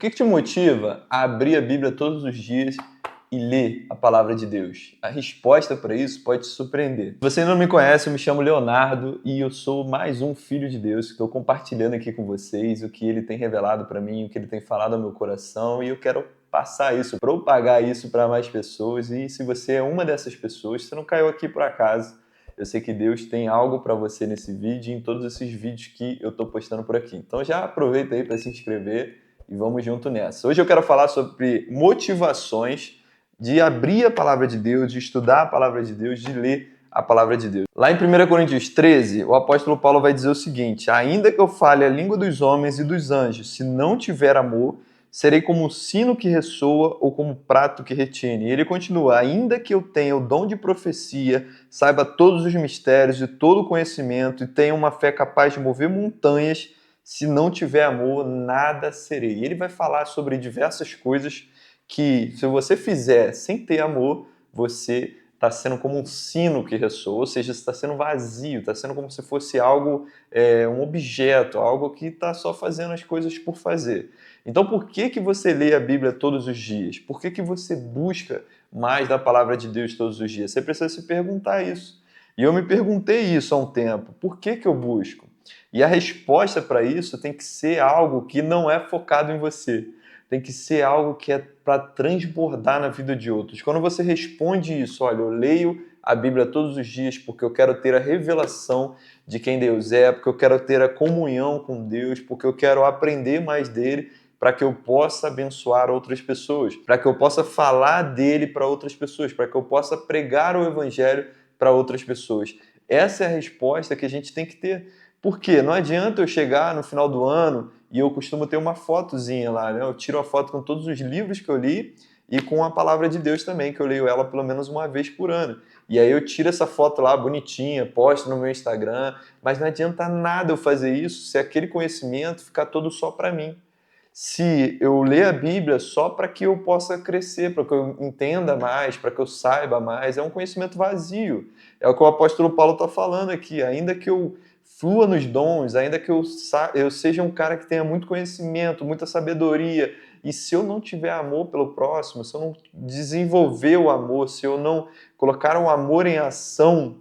O que te motiva a abrir a Bíblia todos os dias e ler a palavra de Deus? A resposta para isso pode te surpreender. Se você ainda não me conhece, eu me chamo Leonardo e eu sou mais um filho de Deus que estou compartilhando aqui com vocês o que ele tem revelado para mim, o que ele tem falado ao meu coração, e eu quero passar isso, propagar isso para mais pessoas. E se você é uma dessas pessoas, você não caiu aqui por acaso. Eu sei que Deus tem algo para você nesse vídeo e em todos esses vídeos que eu estou postando por aqui. Então já aproveita aí para se inscrever e vamos junto nessa. Hoje eu quero falar sobre motivações de abrir a palavra de Deus, de estudar a palavra de Deus, de ler a palavra de Deus. Lá em 1 Coríntios 13, o apóstolo Paulo vai dizer o seguinte: ainda que eu fale a língua dos homens e dos anjos, se não tiver amor, serei como um sino que ressoa ou como um prato que retine. E ele continua: ainda que eu tenha o dom de profecia, saiba todos os mistérios e todo o conhecimento e tenha uma fé capaz de mover montanhas, se não tiver amor, nada serei. E ele vai falar sobre diversas coisas que, se você fizer sem ter amor, você está sendo como um sino que ressoa, ou seja, está sendo vazio, está sendo como se fosse algo, um objeto, algo que está só fazendo as coisas por fazer. Então, por que você lê a Bíblia todos os dias? Por que você busca mais da palavra de Deus todos os dias? Você precisa se perguntar isso. E eu me perguntei isso há um tempo. Por que eu busco? E a resposta para isso tem que ser algo que não é focado em você. Tem que ser algo que é para transbordar na vida de outros. Quando você responde isso, olha, eu leio a Bíblia todos os dias porque eu quero ter a revelação de quem Deus é, porque eu quero ter a comunhão com Deus, porque eu quero aprender mais dele, para que eu possa abençoar outras pessoas, para que eu possa falar dele para outras pessoas, para que eu possa pregar o evangelho para outras pessoas. Essa é a resposta que a gente tem que ter. Por quê? Não adianta eu chegar no final do ano e eu costumo ter uma fotozinha lá, né? Eu tiro a foto com todos os livros que eu li e com a palavra de Deus também, que eu leio ela pelo menos uma vez por ano. E aí eu tiro essa foto lá bonitinha, posto no meu Instagram, mas não adianta nada eu fazer isso se aquele conhecimento ficar todo só para mim. Se eu ler a Bíblia só para que eu possa crescer, para que eu entenda mais, para que eu saiba mais, é um conhecimento vazio. É o que o apóstolo Paulo está falando aqui. Ainda que eu flua nos dons, ainda que eu seja um cara que tenha muito conhecimento, muita sabedoria, e se eu não tiver amor pelo próximo, se eu não desenvolver o amor, se eu não colocar o amor em ação,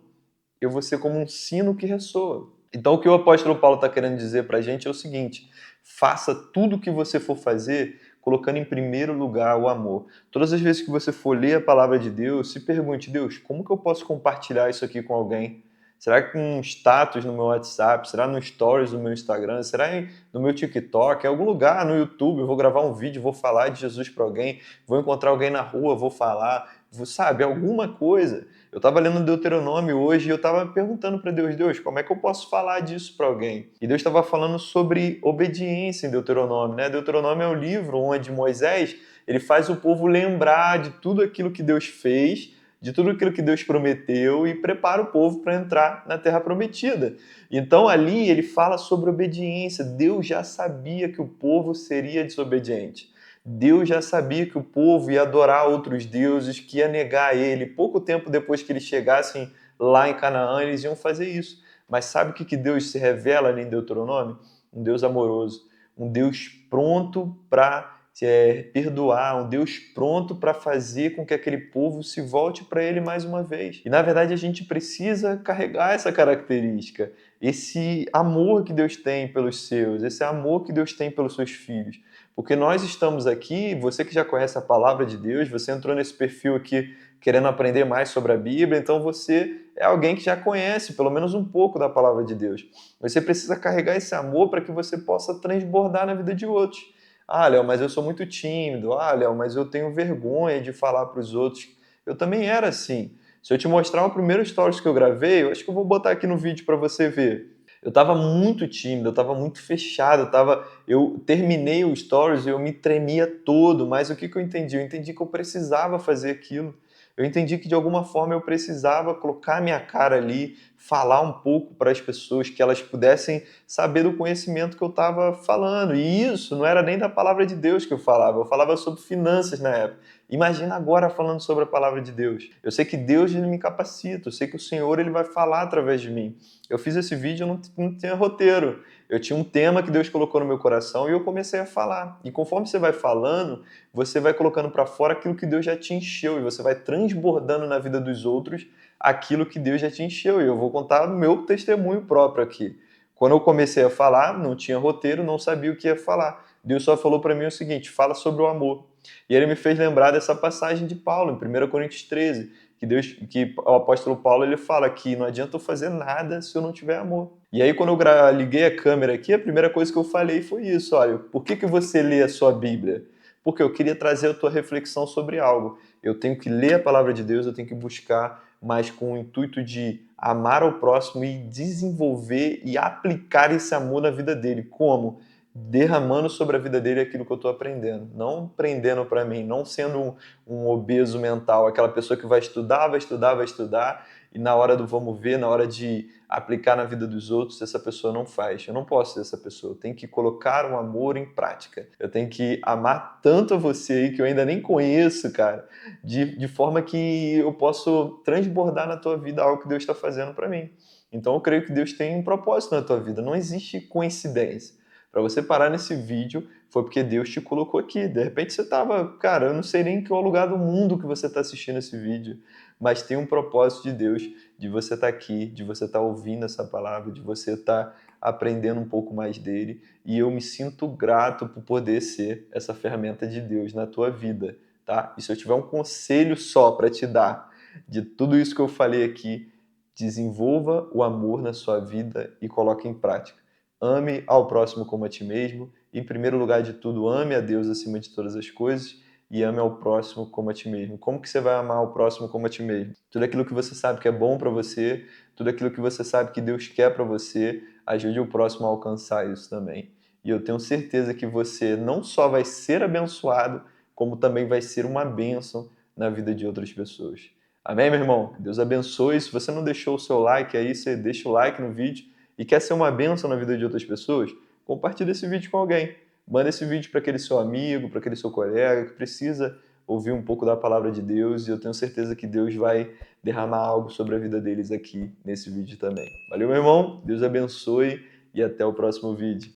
eu vou ser como um sino que ressoa. Então, o que o apóstolo Paulo está querendo dizer para a gente é o seguinte: faça tudo o que você for fazer colocando em primeiro lugar o amor. Todas as vezes que você for ler a palavra de Deus, se pergunte: Deus, como que eu posso compartilhar isso aqui com alguém? Será que um status no meu WhatsApp? Será no Stories do meu Instagram? Será no meu TikTok? Em algum lugar no YouTube eu vou gravar um vídeo, vou falar de Jesus para alguém, vou encontrar alguém na rua, vou falar, sabe, alguma coisa. Eu estava lendo Deuteronômio hoje e eu estava perguntando para Deus: Deus, como é que eu posso falar disso para alguém? E Deus estava falando sobre obediência em Deuteronômio, né? Deuteronômio é o livro onde Moisés ele faz o povo lembrar de tudo aquilo que Deus fez, de tudo aquilo que Deus prometeu e prepara o povo para entrar na Terra Prometida. Então ali ele fala sobre obediência. Deus já sabia que o povo seria desobediente. Deus já sabia que o povo ia adorar outros deuses, que ia negar ele. Pouco tempo depois que eles chegassem lá em Canaã, eles iam fazer isso. Mas sabe o que Deus se revela ali em Deuteronômio? Um Deus amoroso, um Deus pronto para perdoar, um Deus pronto para fazer com que aquele povo se volte para ele mais uma vez. E na verdade a gente precisa carregar essa característica, esse amor que Deus tem pelos seus, esse amor que Deus tem pelos seus filhos. Porque nós estamos aqui, você que já conhece a palavra de Deus, você entrou nesse perfil aqui querendo aprender mais sobre a Bíblia, então você é alguém que já conhece pelo menos um pouco da palavra de Deus. Você precisa carregar esse amor para que você possa transbordar na vida de outros. Ah, Léo, mas eu sou muito tímido. Ah, Léo, mas eu tenho vergonha de falar para os outros. Eu também era assim. Se eu te mostrar o primeiro stories que eu gravei, eu acho que eu vou botar aqui no vídeo para você ver. Eu estava muito tímido, eu estava muito fechado, eu terminei o stories e eu me tremia todo, mas o que eu entendi? Eu entendi que eu precisava fazer aquilo. Eu entendi que de alguma forma eu precisava colocar minha cara ali, falar um pouco para as pessoas, que elas pudessem saber do conhecimento que eu estava falando. E isso não era nem da palavra de Deus que eu falava sobre finanças na época. Imagina agora falando sobre a palavra de Deus. Eu sei que Deus ele me capacita, eu sei que o Senhor ele vai falar através de mim. Eu fiz esse vídeo, eu não tinha roteiro. Eu tinha um tema que Deus colocou no meu coração e eu comecei a falar. E conforme você vai falando, você vai colocando para fora aquilo que Deus já te encheu e você vai transbordando na vida dos outros aquilo que Deus já te encheu. E eu vou contar o meu testemunho próprio aqui. Quando eu comecei a falar, não tinha roteiro, não sabia o que ia falar. Deus só falou para mim o seguinte: fala sobre o amor. E ele me fez lembrar dessa passagem de Paulo, em 1 Coríntios 13, que o apóstolo Paulo ele fala que não adianta eu fazer nada se eu não tiver amor. E aí, quando eu liguei a câmera aqui, a primeira coisa que eu falei foi isso: olha, por que você lê a sua Bíblia? Porque eu queria trazer a tua reflexão sobre algo. Eu tenho que ler a palavra de Deus, eu tenho que buscar, mas com o intuito de amar ao próximo e desenvolver e aplicar esse amor na vida dele. Como? Derramando sobre a vida dele aquilo que eu estou aprendendo. Não prendendo para mim, não sendo um obeso mental, aquela pessoa que vai estudar, vai estudar, vai estudar, e na hora do vamos ver, na hora de aplicar na vida dos outros, essa pessoa não faz. Eu não posso ser essa pessoa. Eu tenho que colocar o amor em prática. Eu tenho que amar tanto a você aí, que eu ainda nem conheço, cara, de forma que eu posso transbordar na tua vida algo que Deus está fazendo para mim. Então eu creio que Deus tem um propósito na tua vida. Não existe coincidência. Para você parar nesse vídeo, foi porque Deus te colocou aqui. De repente você estava, cara, eu não sei nem em qual lugar do mundo que você está assistindo esse vídeo, mas tem um propósito de Deus de você estar aqui, de você estar ouvindo essa palavra, de você estar aprendendo um pouco mais dele. E eu me sinto grato por poder ser essa ferramenta de Deus na tua vida, tá? E se eu tiver um conselho só para te dar de tudo isso que eu falei aqui, desenvolva o amor na sua vida e coloque em prática. Ame ao próximo como a ti mesmo. Em primeiro lugar de tudo, ame a Deus acima de todas as coisas e ame ao próximo como a ti mesmo. Como que você vai amar o próximo como a ti mesmo? Tudo aquilo que você sabe que é bom para você, tudo aquilo que você sabe que Deus quer para você, ajude o próximo a alcançar isso também. E eu tenho certeza que você não só vai ser abençoado, como também vai ser uma bênção na vida de outras pessoas. Amém, meu irmão? Deus abençoe. Se você não deixou o seu like aí, você deixa o like no vídeo e quer ser uma bênção na vida de outras pessoas, compartilhe esse vídeo com alguém. Manda esse vídeo para aquele seu amigo, para aquele seu colega que precisa ouvir um pouco da palavra de Deus e eu tenho certeza que Deus vai derramar algo sobre a vida deles aqui nesse vídeo também. Valeu, meu irmão? Deus abençoe e até o próximo vídeo.